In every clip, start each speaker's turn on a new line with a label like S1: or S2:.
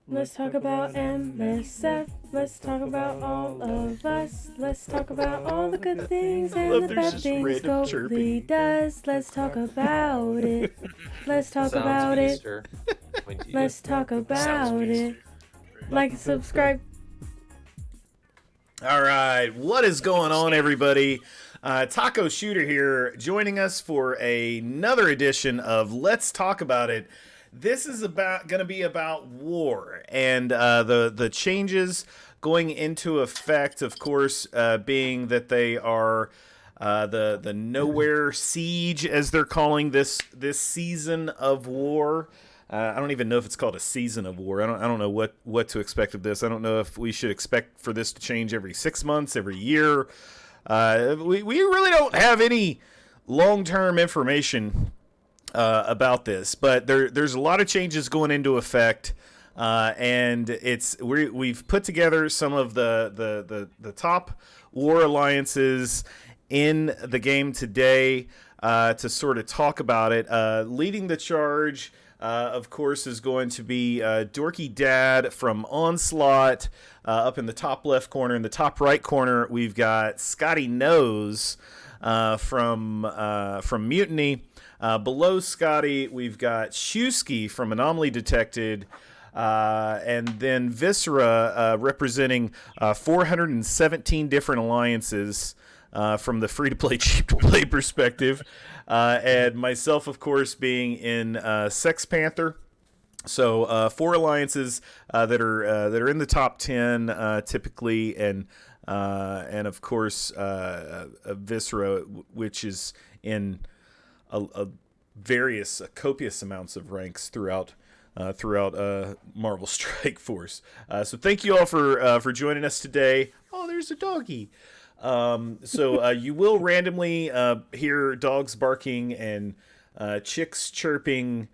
S1: Let's talk about MSF. Let's talk about all of us. Let's talk about all the good things and the bad things Scottie does. Let's talk about it. Let's talk about it. Let's talk about it. Like and subscribe.
S2: All right, what is going on, everybody? Taco Shooter here, joining us for another edition of Let's Talk About It. This is going to be about war and the changes going into effect. Of course, being that they are the Nowhere Siege, as they're calling this season of war. I don't even know if it's called a season of war. I don't know what to expect of this. I don't know if we should expect for this to change every 6 months, every year. We really don't have any long-term information about this, but there's a lot of changes going into effect, and we've put together some of the top war alliances in the game today to sort of talk about it. Leading the charge, of course, is going to be DorkyDad from Onslaught. Up in the top left corner. In the top right corner, we've got Scottie Knows from Mutiny. Below Scottie, we've got Shewski from Anomaly Detected. And then Visara representing 417 different alliances from the free-to-play, cheap-to-play perspective. And myself, of course, being in Sex Panther. So 4 alliances that are in the top 10 typically, and of course Visara, which is in a various copious amounts of ranks throughout Marvel Strike Force. So thank you all for joining us today. Oh, there's a doggy. So you will randomly hear dogs barking and chicks chirping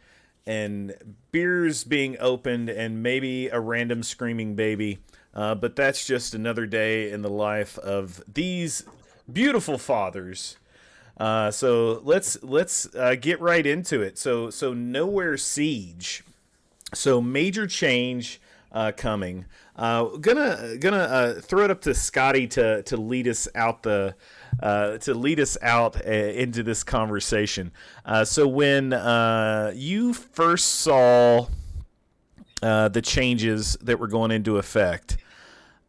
S2: and beers being opened and maybe a random screaming baby. But that's just another day in the life of these beautiful fathers. So let's get right into it. So Nowhere Siege. So major change coming. Gonna throw it up to Scottie to lead us out into this conversation. So when you first saw the changes that were going into effect,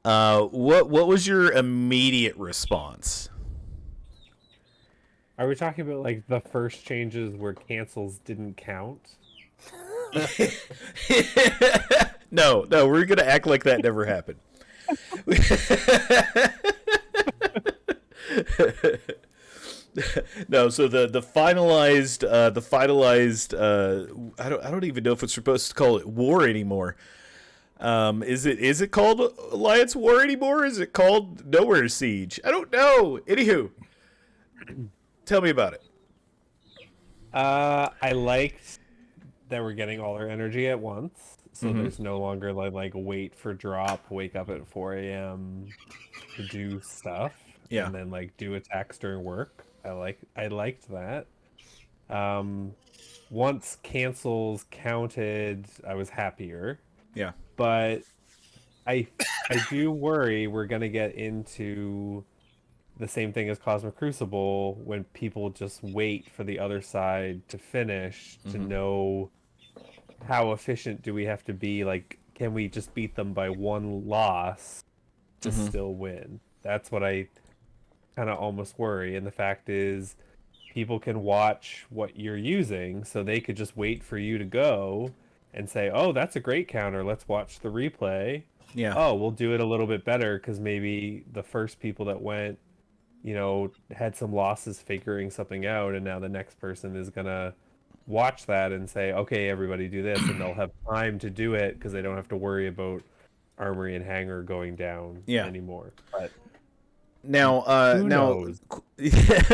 S2: what was your immediate response?
S3: Are we talking about like the first changes where cancels didn't count?
S2: No, we're gonna act like that never happened. No, so the finalized I don't even know if it's supposed to call it war anymore. Is it called Alliance War anymore? Or is it called Nowhere Siege? I don't know. Anywho, tell me about it.
S3: I liked that we're getting all our energy at once, so there's no longer like wait for drop, wake up at 4 a.m. to do stuff, and then like do attacks during work. I liked that. Once cancels counted, I was happier.
S2: Yeah.
S3: But I do worry we're gonna get into the same thing as Cosmic Crucible when people just wait for the other side to finish to know how efficient do we have to be. Like, can we just beat them by one loss to still win? That's what I kind of almost worry. And the fact is, people can watch what you're using, so they could just wait for you to go and say, oh, that's a great counter, let's watch the replay.
S2: Yeah.
S3: Oh, we'll do it a little bit better because maybe the first people that went, had some losses figuring something out, and now the next person is gonna watch that and say, okay, everybody do this, and they'll have time to do it because they don't have to worry about Armory and Hangar going down anymore. But
S2: now,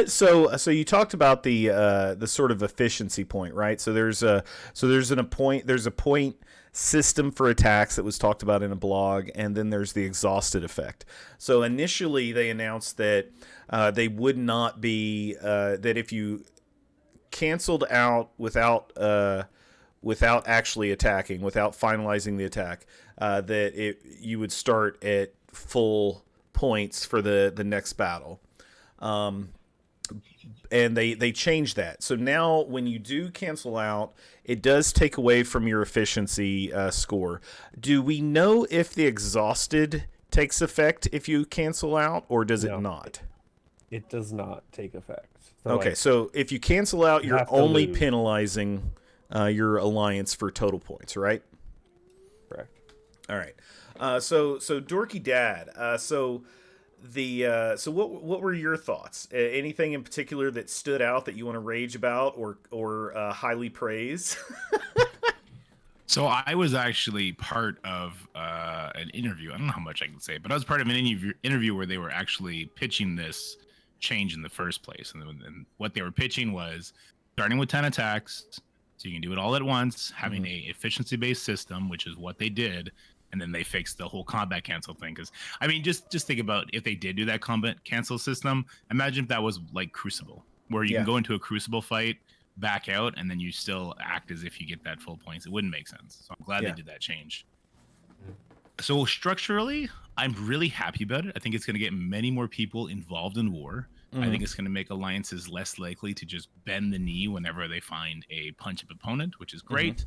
S2: so you talked about the sort of efficiency point, right? So there's a point system for attacks that was talked about in a blog, and then there's the exhausted effect. So initially they announced that they would not be that if you canceled out without without actually attacking, without finalizing the attack, that you would start at full points for the next battle. And they changed that. So now when you do cancel out, it does take away from your efficiency score. Do we know if the exhausted takes effect if you cancel out, or does it not?
S3: It does not take effect. So
S2: Okay, so if you cancel out, you're only
S3: lose.
S2: penalizing your alliance for total points, right?
S3: Correct.
S2: All right. So DorkyDad. So what were your thoughts? Anything in particular that stood out that you want to rage about or highly praise?
S4: So I was actually part of an interview. I don't know how much I can say, but I was part of an interview where they were actually pitching this change in the first place. And what they were pitching was starting with 10 attacks, so you can do it all at once, having a efficiency-based system, which is what they did, and then they fixed the whole combat cancel thing. Because, I mean, just think about if they did do that combat cancel system, imagine if that was like Crucible, where you can go into a Crucible fight, back out, and then you still act as if you get that full points. It wouldn't make sense. So I'm glad they did that change. So structurally, I'm really happy about it. I think it's going to get many more people involved in war. I think it's going to make alliances less likely to just bend the knee whenever they find a punch-up opponent, which is great.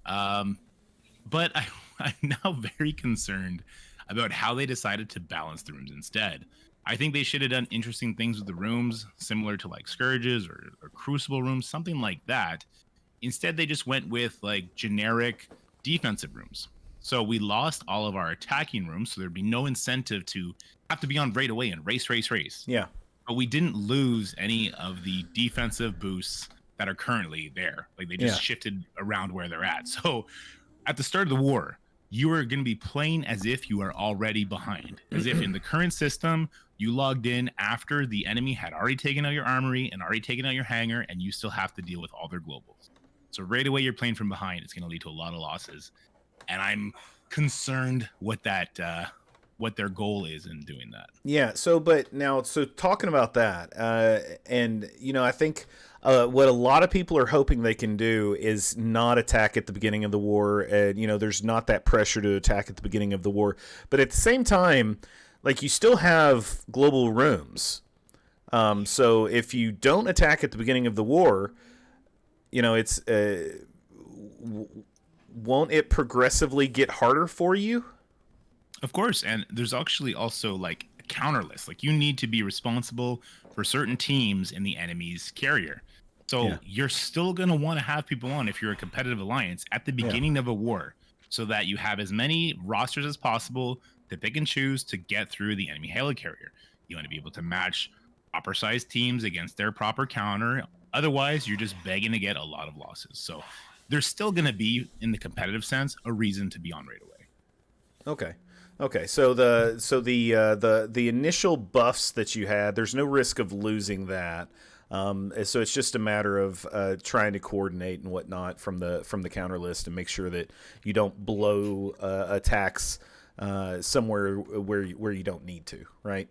S4: But I'm now very concerned about how they decided to balance the rooms instead. I think they should have done interesting things with the rooms, similar to like Scourges or Crucible rooms, something like that. Instead, they just went with like generic defensive rooms. So we lost all of our attacking rooms, so there'd be no incentive to have to be on right away and race.
S2: Yeah.
S4: But we didn't lose any of the defensive boosts that are currently there. Like they just shifted around where they're at. So at the start of the war, you are going to be playing as if you are already behind. As if in the current system, you logged in after the enemy had already taken out your armory and already taken out your hangar, and you still have to deal with all their globals. So right away, you're playing from behind. It's going to lead to a lot of losses. And I'm concerned what their goal is in doing that.
S2: Yeah. So talking about that, and I think what a lot of people are hoping they can do is not attack at the beginning of the war, and there's not that pressure to attack at the beginning of the war. But at the same time, like you still have global rooms. So if you don't attack at the beginning of the war, it's won't it progressively get harder for you?
S4: Of course, and there's actually also like a counter list. Like you need to be responsible for certain teams in the enemy's carrier. So you're still going to want to have people on if you're a competitive alliance at the beginning of a war, so that you have as many rosters as possible to pick and choose to get through the enemy helicarrier. You want to be able to match proper sized teams against their proper counter. Otherwise, you're just begging to get a lot of losses. So there's still going to be, in the competitive sense, a reason to be on right away.
S2: Okay. So the initial buffs that you had, there's no risk of losing that. So it's just a matter of trying to coordinate and whatnot from the counter list and make sure that you don't blow attacks somewhere where you don't need to, right?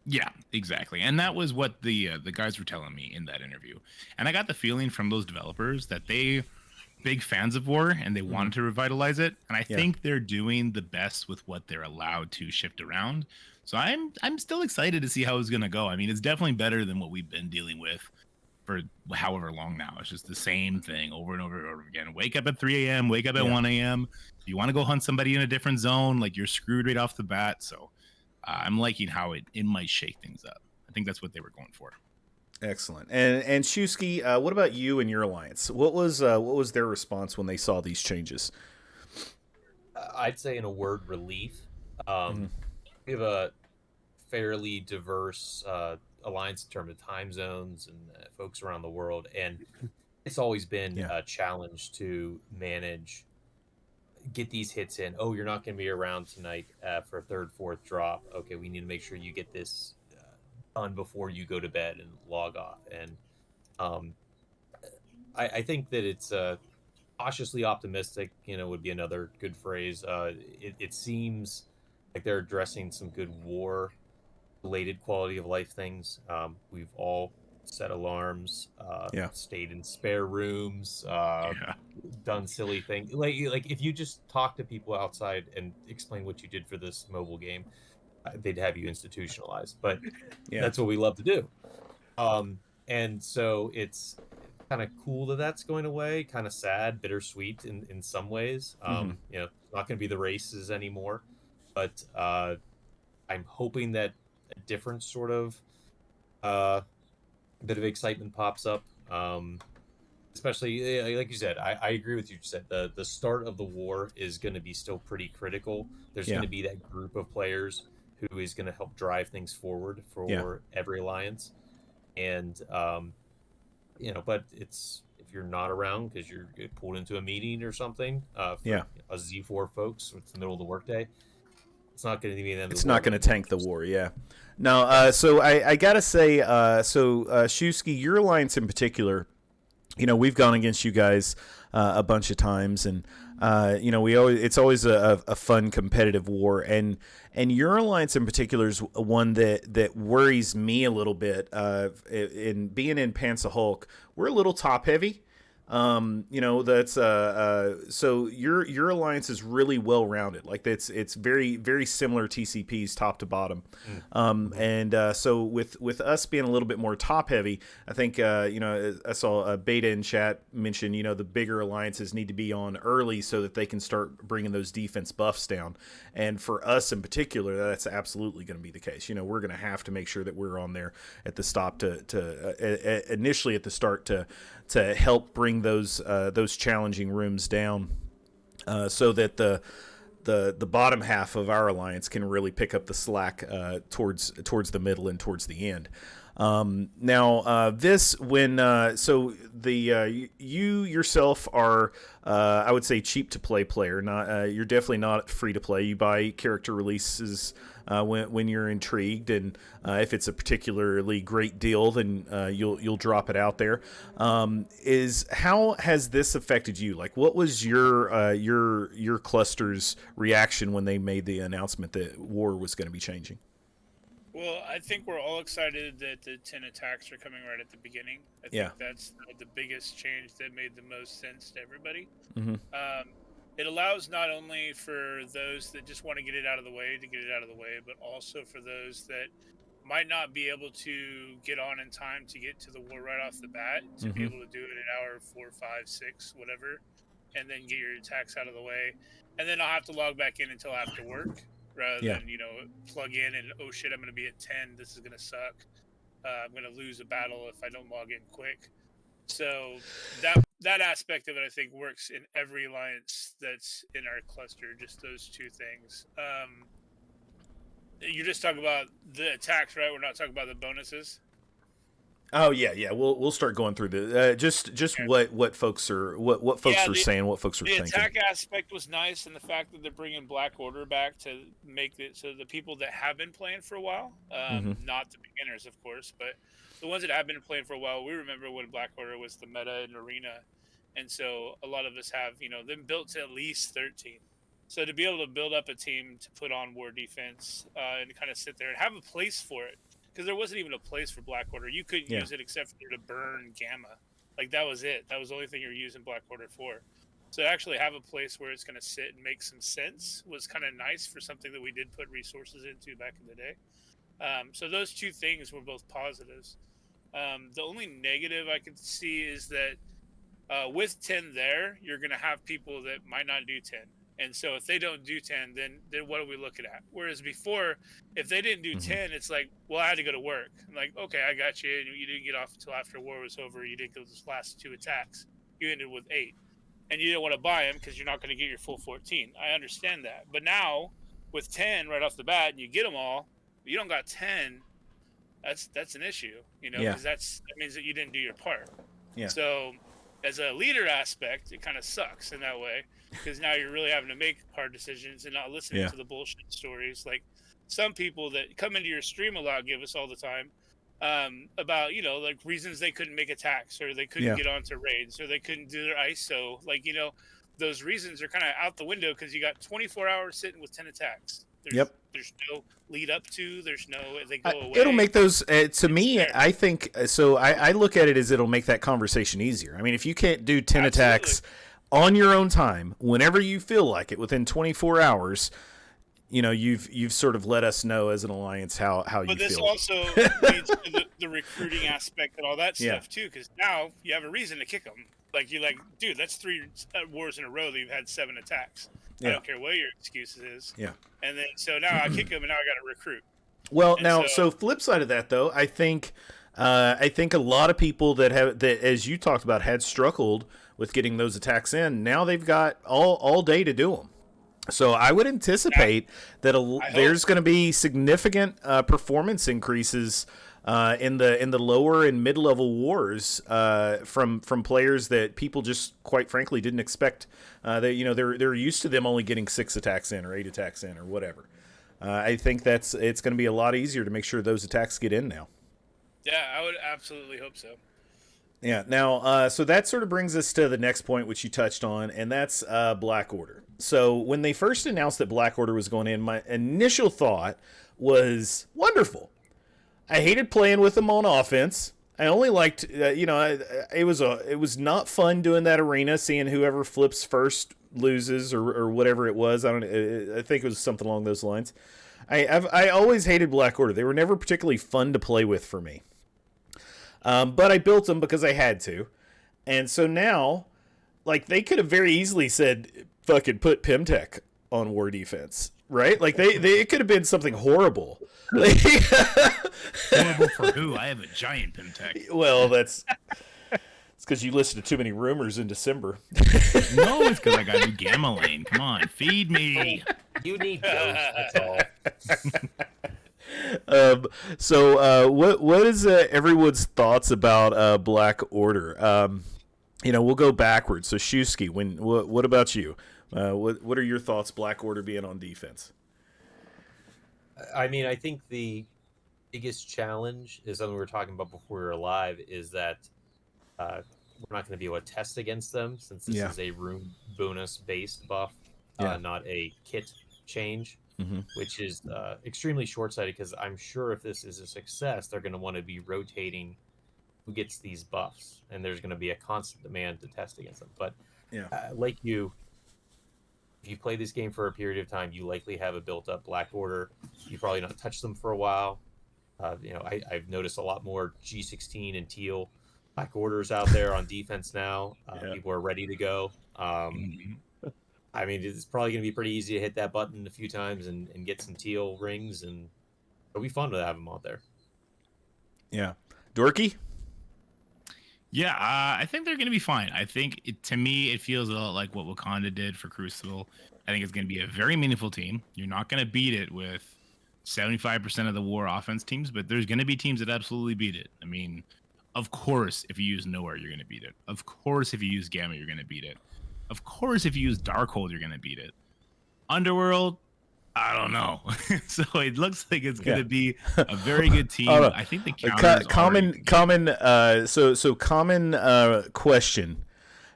S4: Yeah, exactly. And that was what the guys were telling me in that interview. And I got the feeling from those developers that they big fans of war and they wanted to revitalize it. And I think they're doing the best with what they're allowed to shift around. So I'm still excited to see how it's going to go. I mean, it's definitely better than what we've been dealing with for however long now. It's just the same thing over and over and over again. Wake up at 3 a.m., wake up at 1 a.m. If you want to go hunt somebody in a different zone, like you're screwed right off the bat. So I'm liking how it might shake things up. I think that's what they were going for.
S2: Excellent. And Shewski, what about you and your alliance? What was their response when they saw these changes?
S5: I'd say in a word, relief. We have a fairly diverse alliance in terms of time zones and folks around the world, and it's always been a challenge to manage, get these hits in. Oh, you're not going to be around tonight for a third, fourth drop. Okay, we need to make sure you get this done before you go to bed and log off. And I think that it's cautiously optimistic, would be another good phrase. It seems like they're addressing some good war-related quality of life things. We've all set alarms,
S2: Yeah.
S5: stayed in spare rooms,
S4: Yeah.
S5: done silly things. Like if you just talk to people outside and explain what you did for this mobile game, they'd have you institutionalized. But
S2: Yeah.
S5: that's what we love to do. And so it's kind of cool that that's going away. Kind of sad, bittersweet in some ways. You know, it's not going to be the races anymore, but I'm hoping that a different sort of uh, bit of excitement pops up. Especially like you said, I agree with you. Said the start of the war is going to be still pretty critical. There's
S2: Yeah.
S5: going to be that group of players who is going to help drive things forward for every alliance, and you know, but it's if you're not around because you're pulled into a meeting or something, for a Z4 folks, it's the middle of the workday. It's not going to be the end of
S2: It's
S5: the world.
S2: not going to tank the war, yeah. No, so I gotta say, Shewski, your alliance in particular, you know, we've gone against you guys a bunch of times, and you know, it's always a fun competitive war, and your alliance in particular is one that worries me a little bit. In being in Panzer Hulk, we're a little top heavy. You know, that's so your alliance is really well rounded. Like it's very very similar TCPs top to bottom. And so with us being a little bit more top heavy, I think you know, I saw a beta in chat mention, you know, the bigger alliances need to be on early so that they can start bringing those defense buffs down. And for us in particular, that's absolutely going to be the case. You know, we're going to have to make sure that we're on there at the stop to initially at the start to help bring those challenging rooms down, so that the bottom half of our alliance can really pick up the slack towards the middle and towards the end. Now, this when so the you yourself are I would say cheap to play player. Not you're definitely not free to play. You buy character releases when you're intrigued, and if it's a particularly great deal, then you'll drop it out there. How has this affected you? Like, what was your cluster's reaction when they made the announcement that war was going to be changing?
S6: Well, I think we're all excited that the 10 attacks are coming right at the beginning. I think that's the biggest change that made the most sense to everybody. It allows not only for those that just want to get it out of the way to get it out of the way, but also for those that might not be able to get on in time to get to the war right off the bat, to be able to do it in hour 4, 5, 6, whatever, and then get your attacks out of the way. And then I'll have to log back in until after work. Rather than, you know, plug in and, oh shit, I'm going to be at 10. This is going to suck. I'm going to lose a battle if I don't log in quick. So that aspect of it, I think, works in every alliance that's in our cluster. Just those two things. You're just talking about the attacks, right? We're not talking about the bonuses.
S2: Oh yeah. We'll start going through the just what folks are what folks are saying, what folks are thinking.
S6: The attack aspect was nice, and the fact that they're bringing Black Order back to make it so the people that have been playing for a while, not the beginners, of course, but the ones that have been playing for a while, we remember when Black Order was the meta in Arena, and so a lot of us have, you know, them built to at least 13. So to be able to build up a team to put on war defense and kind of sit there and have a place for it. Because there wasn't even a place for Black Order. You couldn't use it except for to burn Gamma. Like, that was it. That was the only thing you were using Black Order for. So to actually have a place where it's going to sit and make some sense was kind of nice for something that we did put resources into back in the day. So those two things were both positives. The only negative I could see is that with 10 there, you're going to have people that might not do 10. And so if they don't do 10, then what are we looking at? Whereas before, if they didn't do 10, it's like, well, I had to go to work. I'm like, okay, I got you. You didn't get off until after war was over. You didn't go those last 2 attacks. You ended with 8. And you didn't want to buy them because you're not going to get your full 14. I understand that. But now, with 10 right off the bat, and you get them all, but you don't got 10, that's an issue, you know, because that means that you didn't do your part. Yeah. So as a leader aspect, it kind of sucks in that way, because now you're really having to make hard decisions and not listening to the bullshit stories. Like some people that come into your stream a lot give us all the time about, you know, like reasons they couldn't make attacks, or they couldn't get onto raids, or they couldn't do their ISO. Like, you know, those reasons are kind of out the window because you got 24 hours sitting with 10 attacks. There's no lead up to. There's no they go away.
S2: It'll make those to me. I think so. I look at it as it'll make that conversation easier. I mean, if you can't do 10 attacks on your own time, whenever you feel like it, within 24 hours, you've sort of let us know as an alliance how you feel.
S6: But this also leads to the recruiting aspect and all that stuff too, because now you have a reason to kick them. Like you're like, dude, that's 3 wars in a row that you've had 7 attacks. I don't care what your excuse is. Yeah. And then so now I kick him, and now I got to recruit.
S2: Well, and now so flip side of that though, I think a lot of people that as you talked about had struggled with getting those attacks in. Now they've got all day to do them. So I would anticipate that there's going to be significant performance increases in the lower and mid-level wars from players that people just quite frankly didn't expect. They're used to them only getting 6 attacks in or 8 attacks in or whatever. I think it's going to be a lot easier to make sure those attacks get in now.
S6: Yeah, I would absolutely hope so.
S2: Yeah. Now, so that sort of brings us to the next point, which you touched on, and that's Black Order. So when they first announced that Black Order was going in, my initial thought was wonderful. I hated playing with them on offense. I only liked, it was not fun doing that arena, seeing whoever flips first loses or whatever it was. I think it was something along those lines. I always hated Black Order. They were never particularly fun to play with for me. But I built them because I had to. And so now, like, they could have very easily said, fucking put Pimtech on war defense, right? Like, it could have been something horrible.
S4: Horrible for who? I have a giant Pimtech.
S2: Well, it's because you listened to too many rumors in December.
S4: No, it's because I got a new Gamma Lane. Come on, feed me.
S5: You need ghosts, that's all.
S2: So what is everyone's thoughts about Black Order? We'll go backwards. So Shewski, what about you? What are your thoughts? Black Order being on defense.
S5: I mean, I think the biggest challenge is something we were talking about before we were live. Is that we're not going to be able to test against them since this is a room bonus based buff, not a kit change. Mm-hmm. Which is extremely short-sighted because I'm sure if this is a success, they're going to want to be rotating who gets these buffs, and there's going to be a constant demand to test against them. But if you play this game for a period of time, you likely have a built-up Black Order. You probably not touch them for a while. I've noticed a lot more G16 and teal Black Orders out there on defense now. People are ready to go. I mean, it's probably going to be pretty easy to hit that button a few times and get some teal rings, and it'll be fun to have them out there.
S2: Yeah. Dorky?
S4: Yeah, I think they're going to be fine. I think, to me, it feels a lot like what Wakanda did for Crucible. I think it's going to be a very meaningful team. You're not going to beat it with 75% of the war offense teams, but there's going to be teams that absolutely beat it. I mean, of course, if you use Nowhere, you're going to beat it. Of course, if you use Gamma, you're going to beat it. Of course, if you use Darkhold, you're going to beat it. Underworld, I don't know. So it looks like it's going to be a very good team. I think the
S2: common question.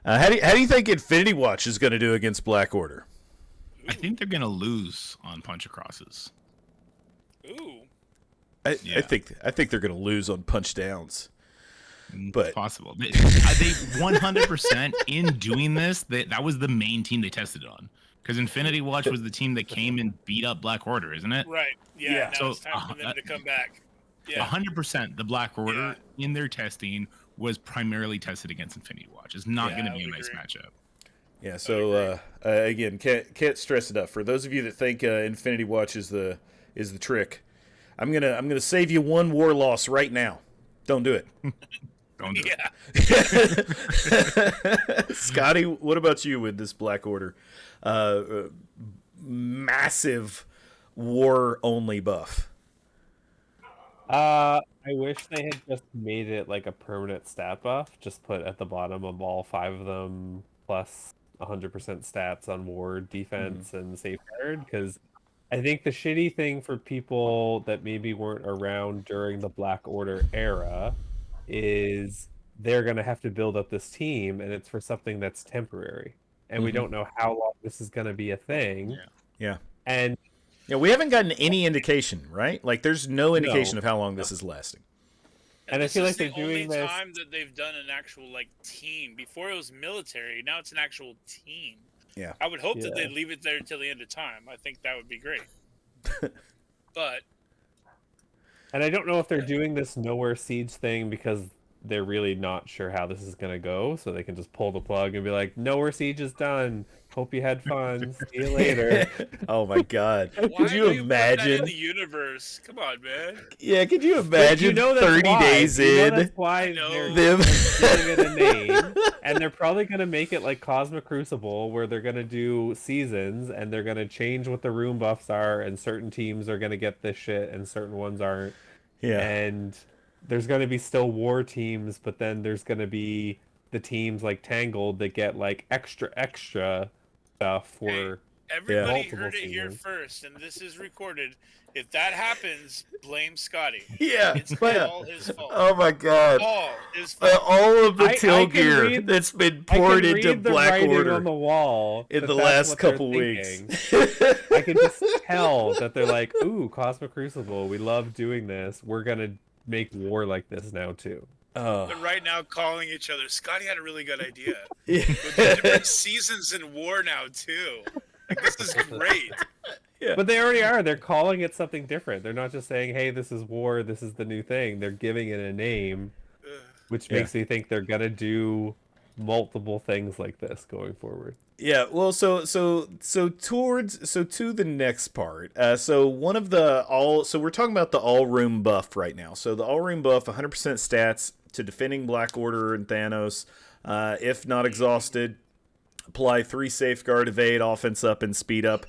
S2: How do you think Infinity Watch is going to do against Black Order?
S4: I think they're going to lose on punch acrosses.
S6: Ooh.
S2: I think they're going to lose on punch downs. But
S4: possible. They 100% in doing this. That was the main team they tested on, because Infinity Watch was the team that came and beat up Black Order, isn't it?
S6: Right. Yeah. Now it's time for them to come back. Yeah.
S4: 100% the Black Order in their testing was primarily tested against Infinity Watch. It's not going to be a nice matchup.
S2: Yeah. So again, can't stress it enough. For those of you that think Infinity Watch is the trick, I'm gonna save you one war loss right now. Don't do it.
S4: Don't do it.
S2: Scottie, what about you with this Black Order? Massive war-only buff.
S3: I wish they had just made it like a permanent stat buff. Just put at the bottom of all 5 of them plus 100% stats on ward, defense, and safeguard. Because I think the shitty thing for people that maybe weren't around during the Black Order era is they're going to have to build up this team, and it's for something that's temporary. And we don't know how long this is going to be a thing.
S2: Yeah.
S3: And
S2: Yeah, we haven't gotten any indication, right? Like, there's no indication
S3: No.
S2: of how long this is lasting.
S3: And I
S6: this
S3: feel
S6: is
S3: like they're
S6: the only
S3: doing this-
S6: time that they've done an actual like team. Before it was military, now it's an actual team.
S2: Yeah.
S6: I would hope that
S3: Yeah.
S6: they leave it there until the end of time. I think that would be great. But
S3: And I don't know if they're doing this nowhere siege thing because they're really not sure how this is gonna go, so they can just pull the plug and be like, "Nowhere siege is done. Hope you had fun. See you later."
S2: Oh my God!
S6: why
S2: Could you
S6: do put that in
S2: imagine?
S6: the universe? Come on, man.
S2: Yeah, could you
S3: But
S2: imagine
S3: you know that's
S2: 30
S3: why.
S2: days
S3: You know
S2: in?
S3: that's why
S6: I know.
S3: they're
S2: Them.
S3: giving it a name, and they're probably gonna make it like Cosmic Crucible, where they're gonna do seasons, and they're gonna change what the room buffs are, and certain teams are gonna get this shit, and certain ones aren't.
S2: Yeah.
S3: And there's going to be still war teams, but then there's going to be the teams like Tangled that get like extra stuff for
S6: Everybody
S3: multiple
S6: heard it here
S3: seasons.
S6: first, and this is recorded. If that happens, blame Scotty.
S2: Yeah.
S6: It's
S2: yeah.
S6: all his fault.
S2: Oh my God!
S6: All his fault.
S2: All of the
S3: I
S2: till
S3: can
S2: gear
S3: read-
S2: that's been
S3: I can
S2: poured into
S3: read the
S2: Black
S3: writing
S2: Order
S3: on the wall
S2: in
S3: that
S2: the
S3: that's
S2: last
S3: what they're
S2: couple weeks.
S3: thinking. I can just tell that they're like, "Ooh, Cosmic Crucible, we love doing this. We're gonna make war like this now too."
S2: Oh.
S6: But right now, calling each other, Scotty had a really good idea.
S2: Yeah.
S6: With the different seasons in war now too. Like, this is great.
S3: But they already are. They're calling it something different. They're not just saying, "Hey, this is war. This is the new thing." They're giving it a name,
S6: Ugh.
S3: which
S2: Yeah.
S3: makes me think they're gonna do multiple things like this going forward.
S2: Yeah, well, so to the next part. So one of the so we're talking about the all room buff right now. So the all room buff, 100% stats to defending Black Order and Thanos. If not exhausted, apply 3 safeguard, evade, offense up, and speed up,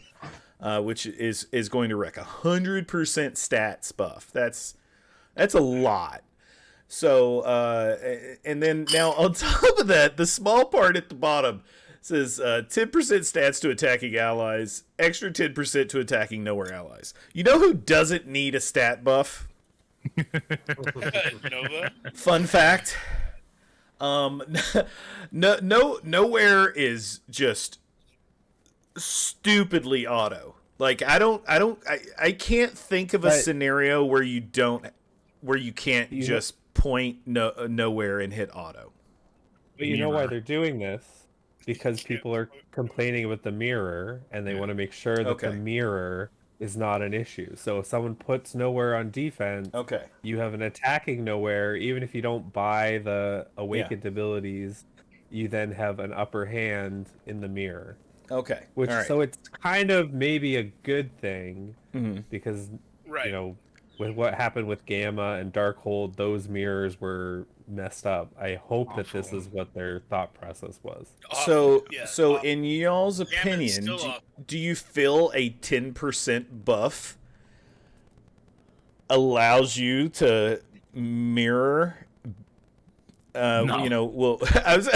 S2: which is going to wreck 100% stats buff. That's a lot. So and then now on top of that, the small part at the bottom says 10% stats to attacking allies, extra 10% to attacking nowhere allies. You know who doesn't need a stat buff?
S6: Nova.
S2: Fun fact. Nowhere is just stupidly auto. Like I can't think of a
S3: But-
S2: scenario where you can't
S3: You know-
S2: just point nowhere and hit auto.
S3: But you know why
S4: Mirror.
S3: they're doing this? Because people are complaining about the mirror, and they want to make sure that
S2: Okay.
S3: the mirror is not an issue. So if someone puts nowhere on defense,
S2: Okay.
S3: you have an attacking nowhere. Even if you don't buy the awakened abilities, you then have an upper hand in the mirror.
S2: Okay.
S3: Which
S2: All right.
S3: so it's kind of maybe a good thing
S2: Mhm.
S3: because
S6: Right.
S3: you know with what happened with Gamma and Darkhold, those mirrors were messed up. I hope that this
S4: Awful.
S3: is what their thought process was.
S2: So,
S6: Yeah,
S2: so
S6: awful.
S2: in y'all's
S6: Gammon's
S2: opinion,
S6: still
S2: do,
S6: up.
S2: do you feel a 10% buff allows you to mirror?
S4: No.
S2: You know, well, I was.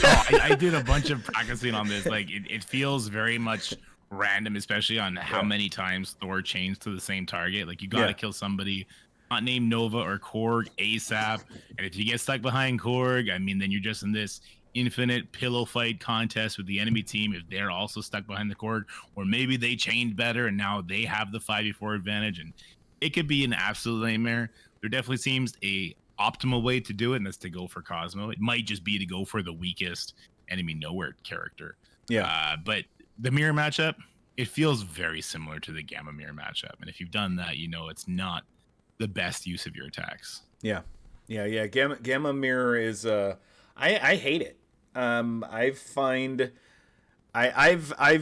S4: No, I did a bunch of practicing on this. Like, it feels very much random, especially on how many times Thor chains to the same target. Like, you gotta
S2: Yeah.
S4: kill somebody not named Nova or Korg ASAP. And if you get stuck behind Korg, I mean, then you're just in this infinite pillow fight contest with the enemy team if they're also stuck behind the Korg. Or maybe they chained better and now they have the 5v4 advantage. And it could be an absolute nightmare. There definitely seems a optimal way to do it, and that's to go for Cosmo. It might just be to go for the weakest enemy nowhere character. But the mirror matchup, it feels very similar to the Gamma mirror matchup. And if you've done that, you know it's not the best use of your attacks.
S2: Yeah. Gamma mirror is. I hate it. I've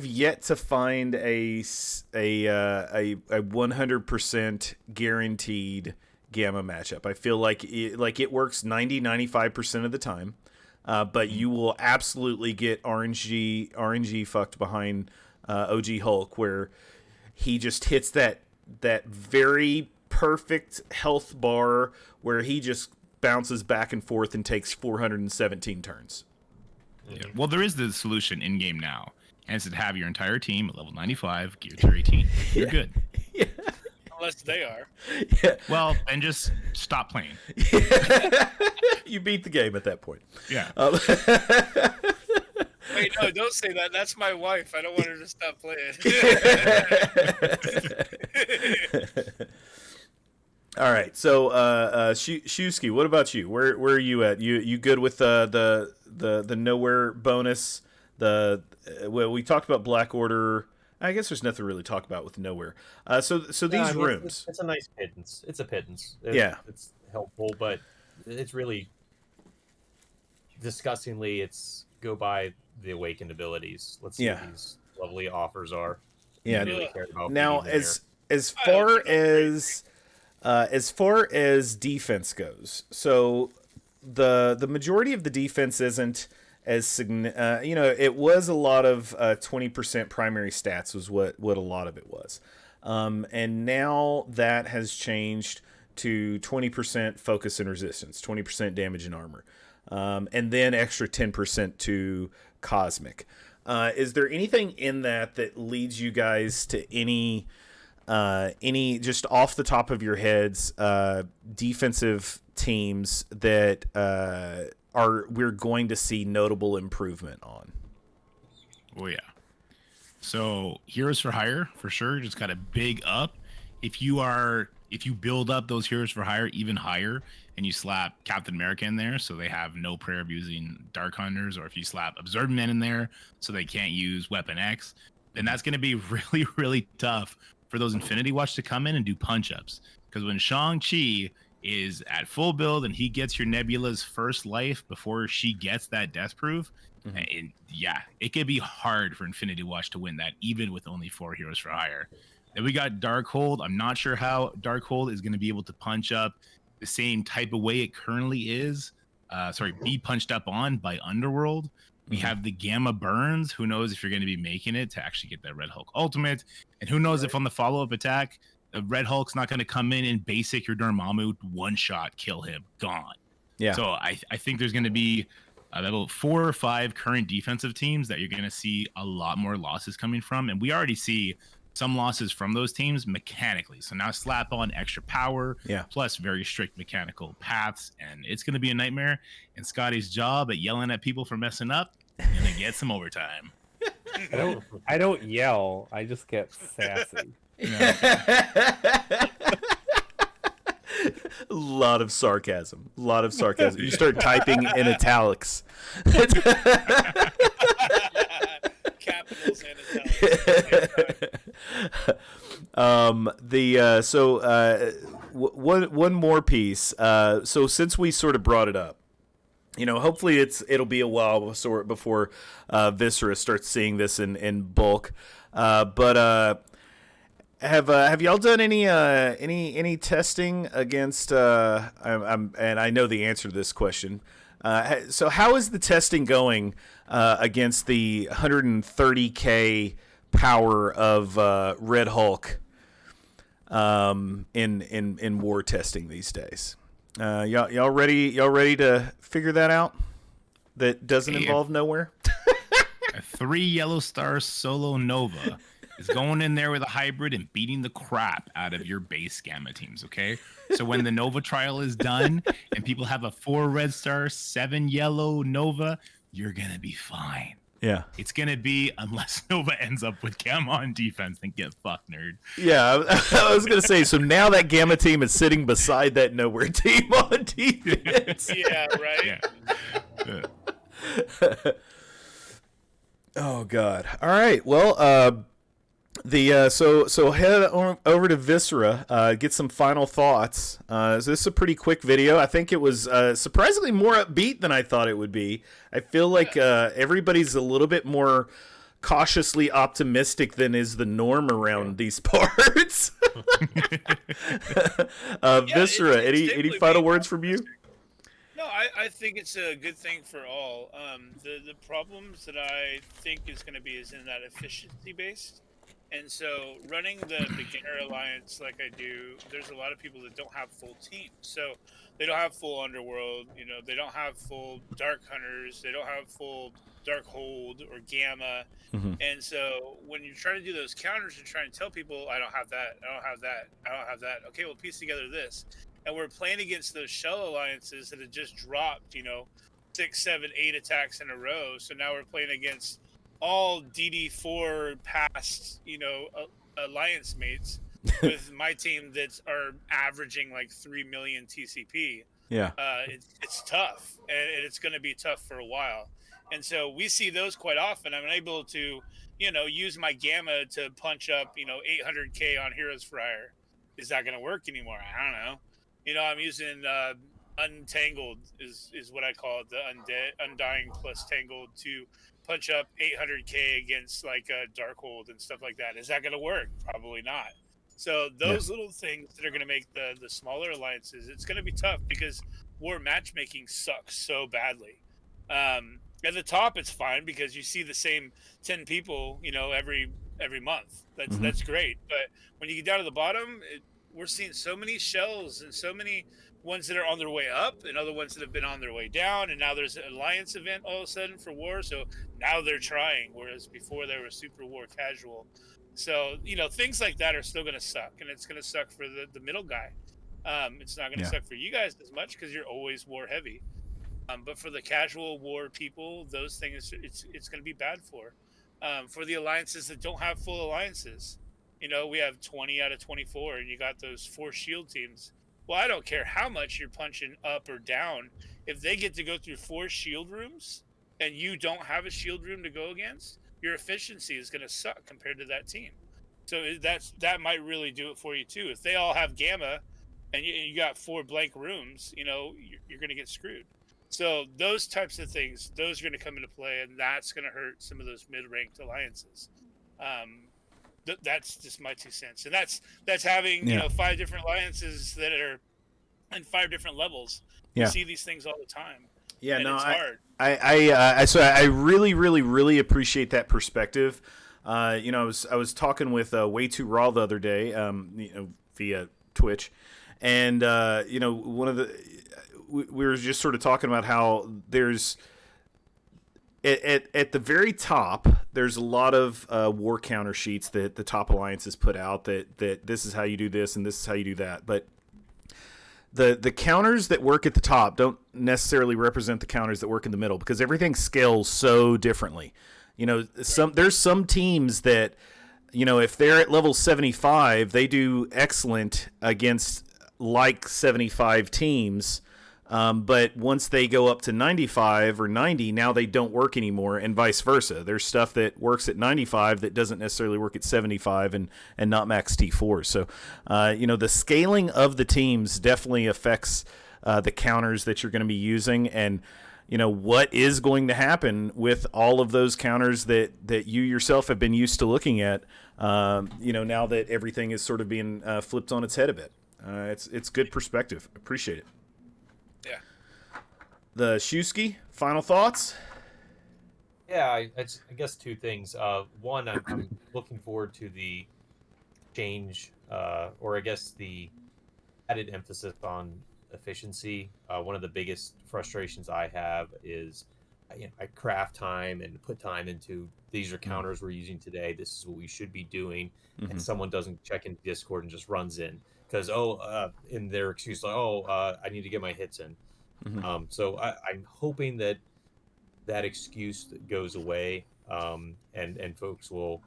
S2: yet to find a 100% guaranteed Gamma matchup. I feel like it works 95% of the time, but you will absolutely get RNG fucked behind OG Hulk, where he just hits that very perfect health bar where he just bounces back and forth and takes 417 turns.
S4: Yeah. Well, there is the solution in game now, and it's to have your entire team at level 95, geared to 18. You're good.
S6: Unless they are.
S2: Yeah.
S4: Well, then just stop playing.
S2: You beat the game at that point.
S4: Yeah.
S6: Wait, no, don't say that. That's my wife. I don't want her to stop playing.
S2: All right, so Shewski, what about you? Where are you at? You good with the nowhere bonus? Well, we talked about Black Order. I guess there's nothing to really talk about with nowhere. So these rooms.
S5: It's a nice pittance. It's a pittance. It's helpful, but it's really disgustingly. It's go by the awakened abilities. Let's see what these lovely offers are.
S2: Yeah.
S5: Really cared about
S2: Now, as far as defense goes, so the majority of the defense isn't as it was a lot of 20% primary stats was what a lot of it was, and now that has changed to 20% focus and resistance, 20% damage and armor, and then extra 10% to cosmic. Is there anything in that leads you guys to any just off the top of your heads defensive teams that we're going to see notable improvement on?
S4: Oh yeah. So Heroes for Hire for sure just got a big up. If you build up those Heroes for Hire even higher and you slap Captain America in there so they have no prayer of using Dark Hunters, or if you slap Observant Men in there so they can't use Weapon X, then that's going to be really, really tough for those Infinity Watch to come in and do punch-ups. Because when Shang-Chi is at full build and he gets your Nebula's first life before she gets that death proof, it could be hard for Infinity Watch to win that, even with only 4 Heroes for Hire. Then we got Darkhold. I'm not sure how Darkhold is going to be able to punch up the same type of way it currently is. Be punched up on by Underworld. We have the Gamma Burns. Who knows if you're going to be making it to actually get that Red Hulk ultimate. And who knows if on the follow-up attack, the Red Hulk's not going to come in and basic your Dormammu, one-shot, kill him, gone. Yeah. So I think there's going to be about 4 or 5 current defensive teams that you're going to see a lot more losses coming from. And we already see some losses from those teams mechanically. So now slap on extra power, plus very strict mechanical paths, and it's going to be a nightmare. And Scottie's job at yelling at people for messing up is going to get some overtime.
S3: I don't yell. I just get sassy.
S2: A lot of sarcasm. You start typing in italics.
S6: Capitals and italics.
S2: One more piece. So since we sort of brought it up, hopefully it'll be a while before Visara starts seeing this in bulk. But have y'all done any testing against? And I know the answer to this question. So how is the testing going against the 130k power of Red Hulk in war testing these days? Y'all ready to figure that out? That doesn't involve nowhere.
S4: A 3 yellow star solo Nova is going in there with a hybrid and beating the crap out of your base Gamma teams. Okay, so when the Nova trial is done and people have a 4 red star, 7 yellow Nova, you're gonna be fine.
S2: Yeah,
S4: it's gonna be, unless Nova ends up with Gamma on defense, then get fucked, nerd.
S2: Yeah, I was gonna say. So now that Gamma team is sitting beside that nowhere team on defense.
S6: Yeah, right.
S2: Yeah. Oh God! All right. Well, so head over to Visara, get some final thoughts. So this is a pretty quick video. I think it was surprisingly more upbeat than I thought it would be. I feel like everybody's a little bit more cautiously optimistic than is the norm around these parts. Visara, any final words from you?
S6: No, I think it's a good thing for all. The problems that I think is going to be is in that efficiency based. And so running the beginner alliance like I do, there's a lot of people that don't have full teams. So they don't have full Underworld, they don't have full Dark Hunters, they don't have full Darkhold or Gamma. Mm-hmm. And so when you're trying to do those counters, you're trying to tell people, I don't have that, I don't have that, I don't have that. Okay, we'll piece together this. And we're playing against those shell alliances that had just dropped, 6, 7, 8 attacks in a row. So now we're playing against all DD4 past, alliance mates with my team that are averaging like 3 million TCP.
S2: Yeah.
S6: It's tough, and it's going to be tough for a while. And so we see those quite often. I'm able to, use my gamma to punch up, 800K on Heroes for Hire. Is that going to work anymore? I don't know. I'm using Untangled is what I call it, the Undying plus Tangled to punch up 800K against like Darkhold and stuff like that. Is that going to work? Probably not. So those little things that are going to make the smaller alliances, it's going to be tough because war matchmaking sucks so badly. At the top, it's fine because you see the same 10 people, every month. That's great. But when you get down to the bottom, we're seeing so many shells and so many ones that are on their way up and other ones that have been on their way down. And now there's an alliance event all of a sudden for war. So now they're trying, whereas before they were super war casual. So, things like that are still going to suck, and it's going to suck for the middle guy. It's not going to suck for you guys as much because you're always war heavy. But for the casual war people, those things, it's going to be bad for. For the alliances that don't have full alliances, we have 20 out of 24, and you got those 4 shield teams. Well, I don't care how much you're punching up or down. If they get to go through 4 shield rooms and you don't have a shield room to go against, your efficiency is going to suck compared to that team. So that might really do it for you too. If they all have gamma and you got 4 blank rooms, you're going to get screwed. So those types of things, those are going to come into play, and that's going to hurt some of those mid-ranked alliances. That's just my 2 cents. And that's having 5 different alliances that are in 5 different levels. You see these things all the time.
S2: Yeah,
S6: and
S2: no,
S6: it's hard.
S2: I really, really, really appreciate that perspective. I was talking with Way Too Raw the other day, via Twitch, and one of we were just sort of talking about how there's at the very top there's a lot of war counter sheets that the top alliances put out that this is how you do this and this is how you do that, but the counters that work at the top don't necessarily represent the counters that work in the middle because everything scales so differently. There's some teams that, if they're at level 75, they do excellent against like 75 teams. But once they go up to 95 or 90, now they don't work anymore, and vice versa. There's stuff that works at 95 that doesn't necessarily work at 75 and not max T4. So, the scaling of the teams definitely affects the counters that you're going to be using, and what is going to happen with all of those counters that you yourself have been used to looking at. Now that everything is sort of being flipped on its head a bit. It's good perspective. Appreciate it.
S6: Yeah.
S2: The Shewski, final thoughts?
S5: Yeah, I guess 2 things. One, I'm looking forward to the change, or I guess the added emphasis on efficiency. One of the biggest frustrations I have is, I craft time and put time into these are counters we're using today. This is what we should be doing, and someone doesn't check in Discord and just runs in. Because in their excuse I need to get my hits in. So I'm hoping that excuse goes away, and folks will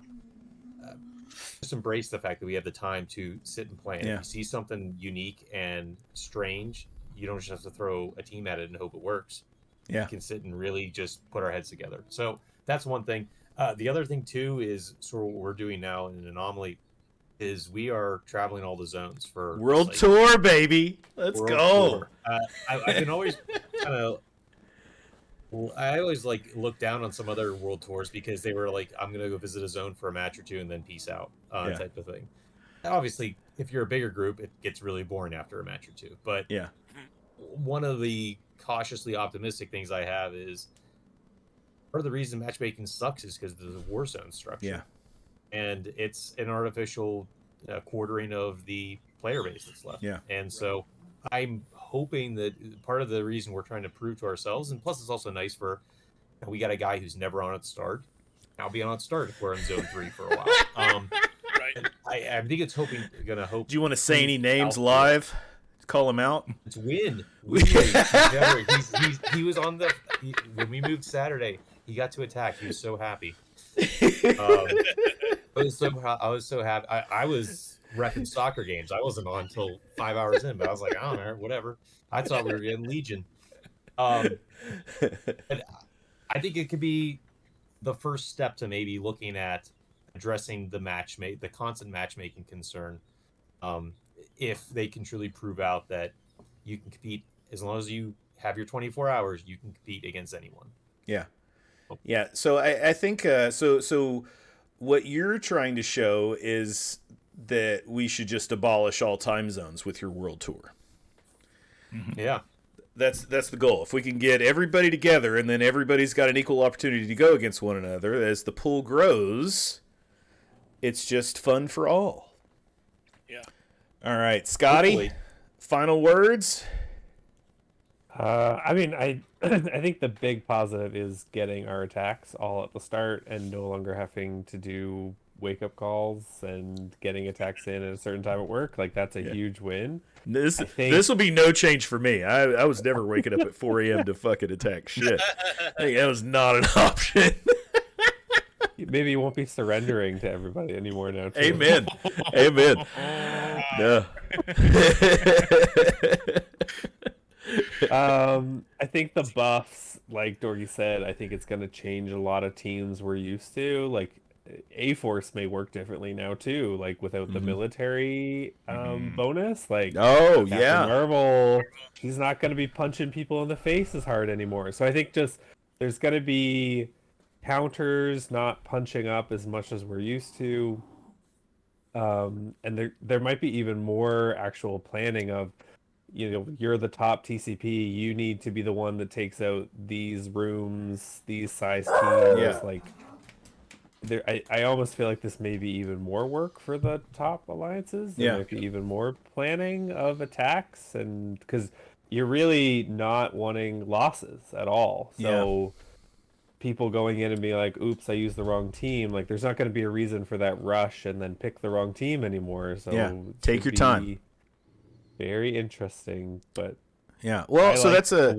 S5: just embrace the fact that we have the time to sit and plan. If you see something unique and strange, you don't just have to throw a team at it and hope it works. We can sit and really just put our heads together. So that's one thing. The other thing too is sort of what we're doing now in an anomaly. Is we are traveling all the zones for
S2: World Tour, baby. Let's go.
S5: I can always I always look down on some other world tours because they were like, I'm gonna go visit a zone for a match or 2 and then peace out, type of thing. Obviously, if you're a bigger group, it gets really boring after a match or 2. But one of the cautiously optimistic things I have is part of the reason matchmaking sucks is because of the war zone structure.
S2: Yeah.
S5: And it's an artificial quartering of the player base that's left.
S2: Yeah.
S5: And so I'm hoping that part of the reason we're trying to prove to ourselves, and plus it's also nice for, we got a guy who's never on at start. I'll be on at start if we're in zone 3 for a while.
S6: Right.
S5: I think it's hope.
S2: Do you want to say any names live? Call him out.
S5: It's Win. He was on the. when we moved Saturday, he got to attack. He was so happy. I was so happy. I was reffing soccer games. I wasn't on until 5 hours in, but I was like, I don't know, whatever. I thought we were getting Legion. But I think it could be the first step to maybe looking at addressing the constant matchmaking concern. If they can truly prove out that you can compete as long as you have your 24 hours, you can compete against anyone.
S2: Yeah. Yeah. So I think so what you're trying to show is that we should just abolish all time zones with your world tour.
S5: Mm-hmm. Yeah.
S2: That's the goal. If we can get everybody together and then everybody's got an equal opportunity to go against one another, as the pool grows, it's just fun for all.
S6: Yeah.
S2: All right, Scottie,
S5: Hopefully.
S2: Final words?
S3: I mean, I think the big positive is getting our attacks all at the start and no longer having to do wake-up calls and getting attacks in at a certain time at work. Like, that's a huge win.
S2: This will be no change for me. I was never waking up at 4 a.m. to fucking attack shit. That was not an option.
S3: Maybe you won't be surrendering to everybody anymore now, too.
S2: Amen. Amen. No.
S3: I think the buffs, like Dorky said, I think it's going to change a lot of teams we're used to. Like, A-Force may work differently now, too, like, without the military bonus. Like,
S2: Oh,
S3: Captain
S2: yeah.
S3: Marvel, she's not going to be punching people in the face as hard anymore. So I think just there's going to be counters not punching up as much as we're used to. And there might be even more actual planning of, you're the top TCP, you need to be the one that takes out these rooms, these size teams.
S2: Yeah.
S3: Like, I almost feel like this may be even more work for the top alliances. There might be even more planning of attacks, and because you're really not wanting losses at all. So people going in and being like, oops, I used the wrong team. Like, there's not going to be a reason for that rush and then pick the wrong team anymore. So
S2: take your time.
S3: Very interesting, but
S2: well, so that's
S3: the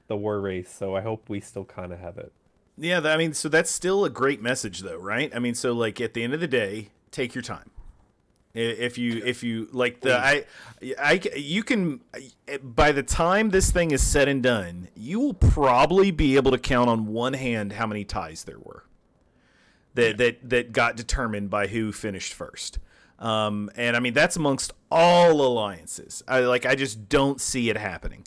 S3: war race. So I hope we still kind of have it.
S2: Yeah, I mean, so that's still a great message, though, right? I mean, so like at the end of the day, take your time. If you like you can, by the time this thing is said and done, you will probably be able to count on one hand how many ties there were that got determined by who finished first. And I mean, that's amongst all alliances. I just don't see it happening.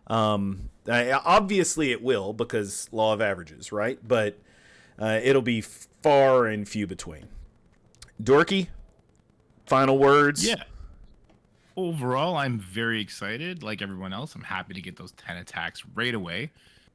S2: Obviously it will, because law of averages, right? But it'll be far and few between. Dorky, final words?
S4: Yeah. Overall, I'm very excited. Like everyone else, I'm happy to get those 10 attacks right away.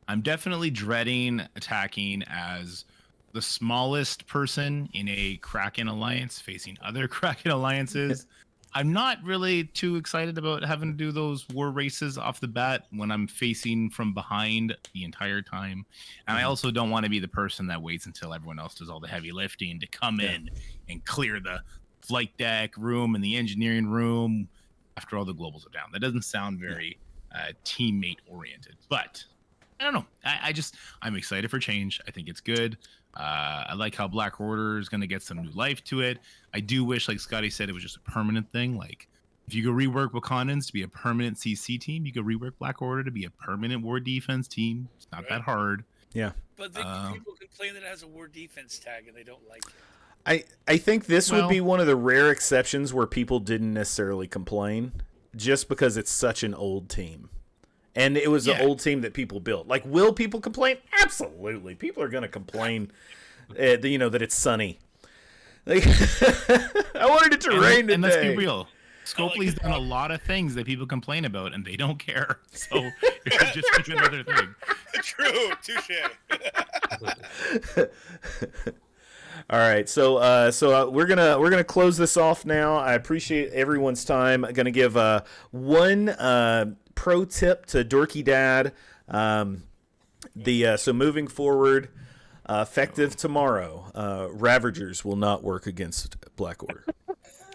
S4: I'm definitely dreading attacking as the smallest person in a Kraken alliance facing other Kraken alliances. I'm not really too excited about having to do those war races off the bat when I'm facing from behind the entire time. And I also don't want to be the person that waits until everyone else does all the heavy lifting to come in and clear the flight deck room and the engineering room after all the globals are down. That doesn't sound very teammate oriented, but I don't know. I'm excited for change. I think it's good. I like how Black Order is going to get some new life to it. I do wish, like Scottie said, it was just a permanent thing. Like, if you could rework Wakandans to be a permanent CC team, you could rework Black Order to be a permanent war defense team. It's not that hard.
S2: Yeah.
S6: But people complain that it has a war defense tag and they don't like it.
S2: I think this would be one of the rare exceptions where people didn't necessarily complain, just because it's such an old team. And it was an old team that people built. Like, will people complain? Absolutely. People are going to complain, that it's sunny. Like, I wanted it to rain today.
S4: And let's be real. Scopely's done a lot of things that people complain about, and they don't care. So it could just be another thing.
S6: True. Touche.
S2: All right, so we're gonna close this off now. I appreciate everyone's time. I'm gonna give one pro tip to DorkyDad. So moving forward, effective tomorrow, Ravagers will not work against Black Order.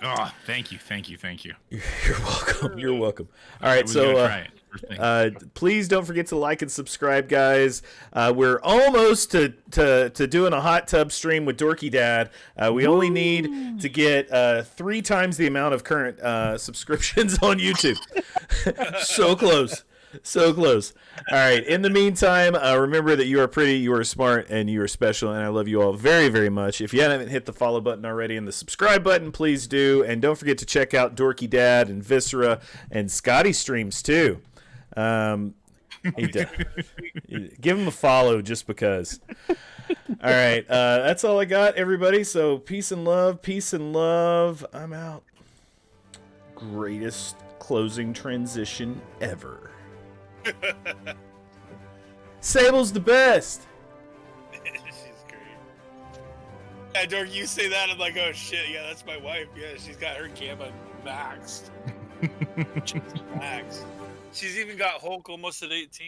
S4: Oh, thank you.
S2: You're welcome. You're welcome. All right, so Please don't forget to like and subscribe, guys. We're almost to doing a hot tub stream with DorkyDad. We only need to get 3 times the amount of current subscriptions on YouTube. So close. So close. All right. In the meantime, remember that you are pretty, you are smart, and you are special, and I love you all very, very much. If you haven't hit the follow button already and the subscribe button, please do. And don't forget to check out DorkyDad and Visara and Scottie streams too. Give him a follow just because. All right. That's all I got, everybody. So peace and love. Peace and love. I'm out. Greatest closing transition ever. Sable's the best.
S6: She's great. Yeah, Dork, you say that, I'm like, oh shit, yeah, that's my wife. Yeah, she's got her gamma maxed. She's maxed. She's even got Hulk almost at 18.